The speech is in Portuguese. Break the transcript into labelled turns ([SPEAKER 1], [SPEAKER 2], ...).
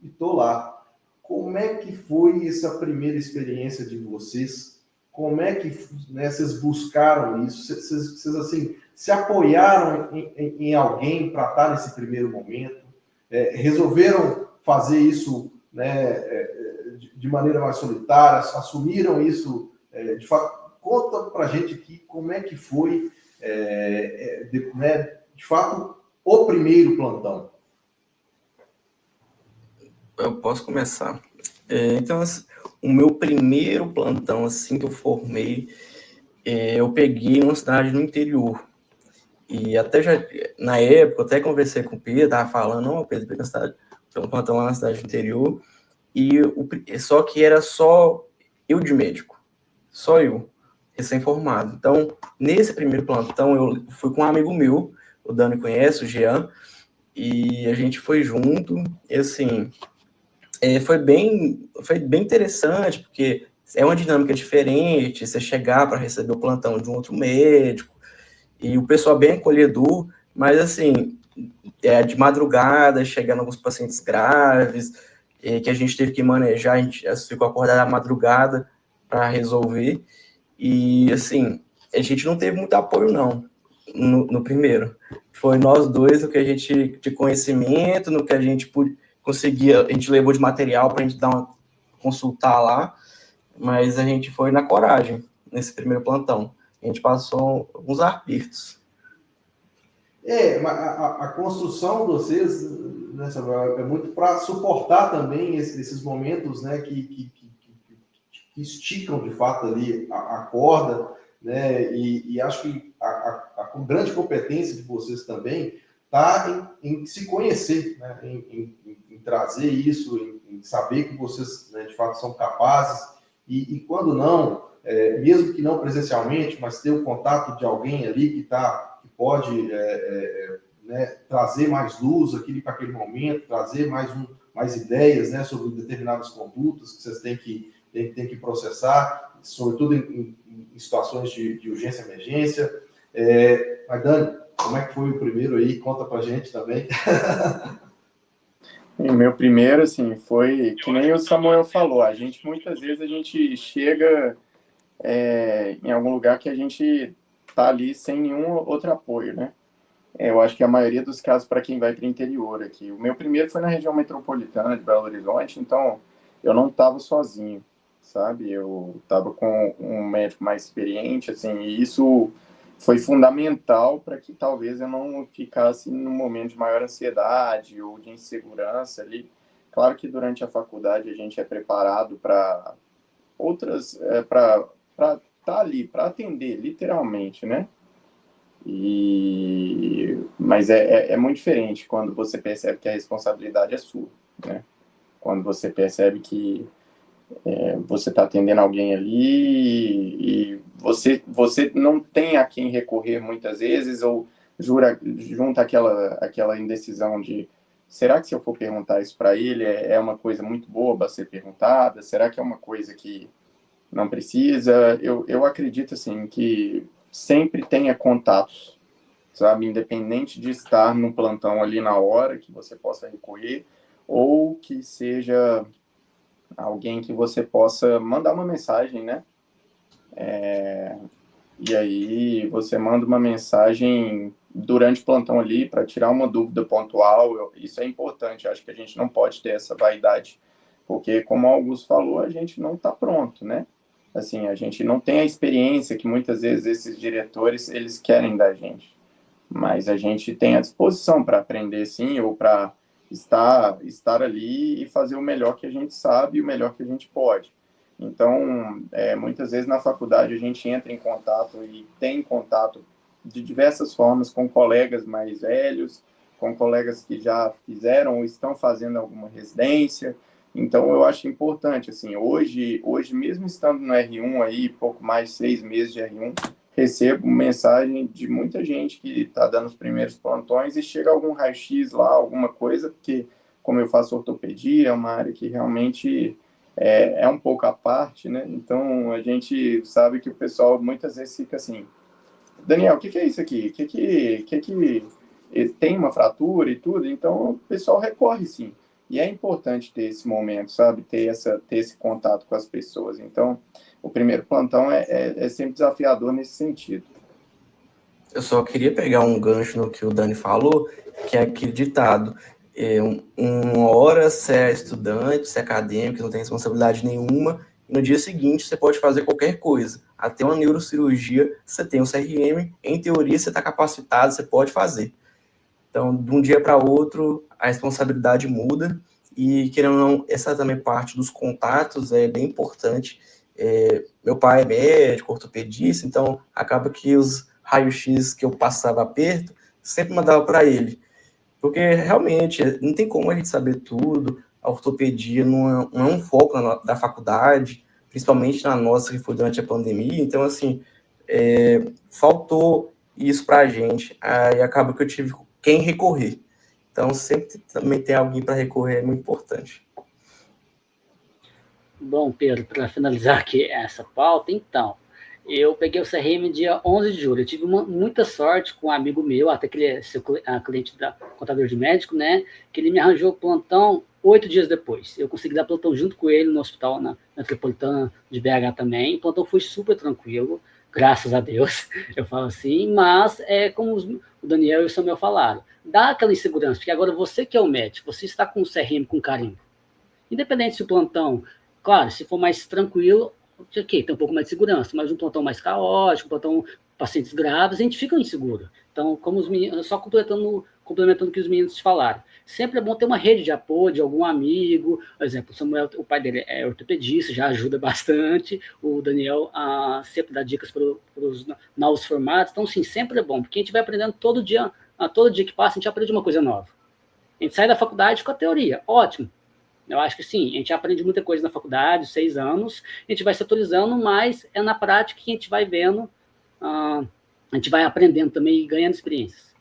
[SPEAKER 1] e estou lá. Como é que foi essa primeira experiência de vocês? Como é que, né, vocês buscaram isso? Vocês assim, se apoiaram em alguém para estar nesse primeiro momento? Resolveram fazer isso, né, de maneira mais solitária? Assumiram isso de fato? Conta para a gente aqui como é que foi, né, de fato, o primeiro plantão.
[SPEAKER 2] Eu posso começar. Então, assim, o meu primeiro plantão, assim que eu formei, eu peguei numa cidade no interior. E até já, na época, eu até conversei com o Pedro, tava falando, não, Pedro, peguei um plantão lá na cidade do interior, só que era só eu de médico, só eu, recém-formado. Então, nesse primeiro plantão, eu fui com um amigo meu, o Dani conhece, o Jean, e a gente foi junto, e assim, foi bem interessante, porque é uma dinâmica diferente, você chegar para receber o plantão de um outro médico, e o pessoal bem acolhedor, mas assim, de madrugada, chegando alguns pacientes graves, que a gente teve que manejar, a gente ficou acordado à madrugada para resolver, e assim, a gente não teve muito apoio não, no primeiro. Foi nós dois, o que a gente, de conhecimento, no que a gente conseguia, a gente levou de material para a gente consultar lá, mas a gente foi na coragem, nesse primeiro plantão. A gente passou alguns apertos.
[SPEAKER 1] A construção de vocês, né, Samuel, é muito para suportar também esses momentos, né, que esticam de fato ali a corda, né, e acho que a grande competência de vocês também está em se conhecer, né, em trazer isso, em saber que vocês, né, de fato são capazes, e quando não, mesmo que não presencialmente, mas ter o contato de alguém ali que pode né, trazer mais luz para aquele momento, trazer mais ideias, né, sobre determinadas condutas que vocês têm que processar, sobretudo em situações de urgência e emergência. Mas, Dani, como é que foi o primeiro aí? Conta pra gente também.
[SPEAKER 3] E meu primeiro, assim, foi que nem o Samuel falou, muitas vezes a gente chega em algum lugar que a gente tá ali sem nenhum outro apoio, né? Eu acho que a maioria dos casos para quem vai para o interior aqui. O meu primeiro foi na região metropolitana de Belo Horizonte, então eu não estava sozinho, sabe? Eu estava com um médico mais experiente, assim, e isso foi fundamental para que talvez eu não ficasse num momento de maior ansiedade ou de insegurança ali. Claro que durante a faculdade a gente é preparado para outras, para estar ali, para atender, literalmente, né? Mas é muito diferente quando você percebe que a responsabilidade é sua, né? Quando você percebe que você está atendendo alguém ali e você não tem a quem recorrer muitas vezes, ou junta aquela indecisão de será que se eu for perguntar isso para ele é uma coisa muito boba a ser perguntada? Será que é uma coisa que não precisa? Eu acredito assim que sempre tenha contatos, sabe? Independente de estar no plantão ali na hora, que você possa recorrer, ou que seja alguém que você possa mandar uma mensagem, né? E aí você manda uma mensagem durante o plantão ali para tirar uma dúvida pontual. Isso é importante, acho que a gente não pode ter essa vaidade, porque como o Augusto falou, a gente não está pronto, né? Assim, a gente não tem a experiência que muitas vezes esses diretores eles querem da gente. Mas a gente tem a disposição para aprender, sim, ou para estar ali e fazer o melhor que a gente sabe e o melhor que a gente pode. Então, muitas vezes na faculdade a gente entra em contato e tem contato de diversas formas com colegas mais velhos, com colegas que já fizeram ou estão fazendo alguma residência. Então, eu acho importante, assim, hoje mesmo estando no R1 aí, pouco mais de 6 meses de R1, recebo mensagem de muita gente que está dando os primeiros plantões e chega algum raio-x lá, alguma coisa, porque como eu faço ortopedia, é uma área que realmente é um pouco à parte, né? Então, a gente sabe que o pessoal muitas vezes fica assim, Daniel, o que é isso aqui? Que tem uma fratura e tudo? Então, o pessoal recorre, sim. E é importante ter esse momento, sabe? Ter esse contato com as pessoas. Então, o primeiro plantão é sempre desafiador nesse sentido.
[SPEAKER 2] Eu só queria pegar um gancho no que o Dani falou, que é aquele ditado: uma hora você é estudante, você é acadêmico, não tem responsabilidade nenhuma, e no dia seguinte você pode fazer qualquer coisa. Até uma neurocirurgia, você tem um CRM, em teoria você está capacitado, você pode fazer. Então, de um dia para outro, a responsabilidade muda, e, querendo ou não, essa também parte dos contatos é bem importante. Meu pai é médico, ortopedista, então acaba que os raios-x que eu passava aperto, sempre mandava para ele. Porque, realmente, não tem como a gente saber tudo, a ortopedia não é um foco da faculdade, principalmente na nossa, que foi durante a pandemia, então, assim, faltou isso para a gente, aí acaba que eu tive quem recorrer. Então, sempre também ter alguém para recorrer é muito importante.
[SPEAKER 4] Bom, Pedro, para finalizar aqui essa pauta, então, eu peguei o CRM dia 11 de julho. Eu tive muita sorte com um amigo meu, até que ele é cliente da contador de médico, né? Que ele me arranjou plantão 8 dias depois. Eu consegui dar plantão junto com ele no hospital, na Metropolitana de BH também. O plantão foi super tranquilo, graças a Deus, eu falo assim. Mas, como o Daniel e o Samuel falaram, dá aquela insegurança, porque agora você que é o médico, você está com o CRM com carimbo. Independente se o plantão, claro, se for mais tranquilo, ok, tem um pouco mais de segurança, mas um plantão mais caótico, um plantão pacientes graves, a gente fica inseguro. Então, como os meninos, só complementando o que os meninos falaram, sempre é bom ter uma rede de apoio de algum amigo. Por exemplo, o Samuel, o pai dele é ortopedista, já ajuda bastante. O Daniel sempre dá dicas para os novos formatos. Então, sim, sempre é bom, porque a gente vai aprendendo todo dia que passa, a gente aprende uma coisa nova. A gente sai da faculdade com a teoria, ótimo. Eu acho que sim, a gente aprende muita coisa na faculdade, 6 anos, a gente vai se atualizando, mas é na prática que a gente vai vendo, a gente vai aprendendo também e ganhando experiências.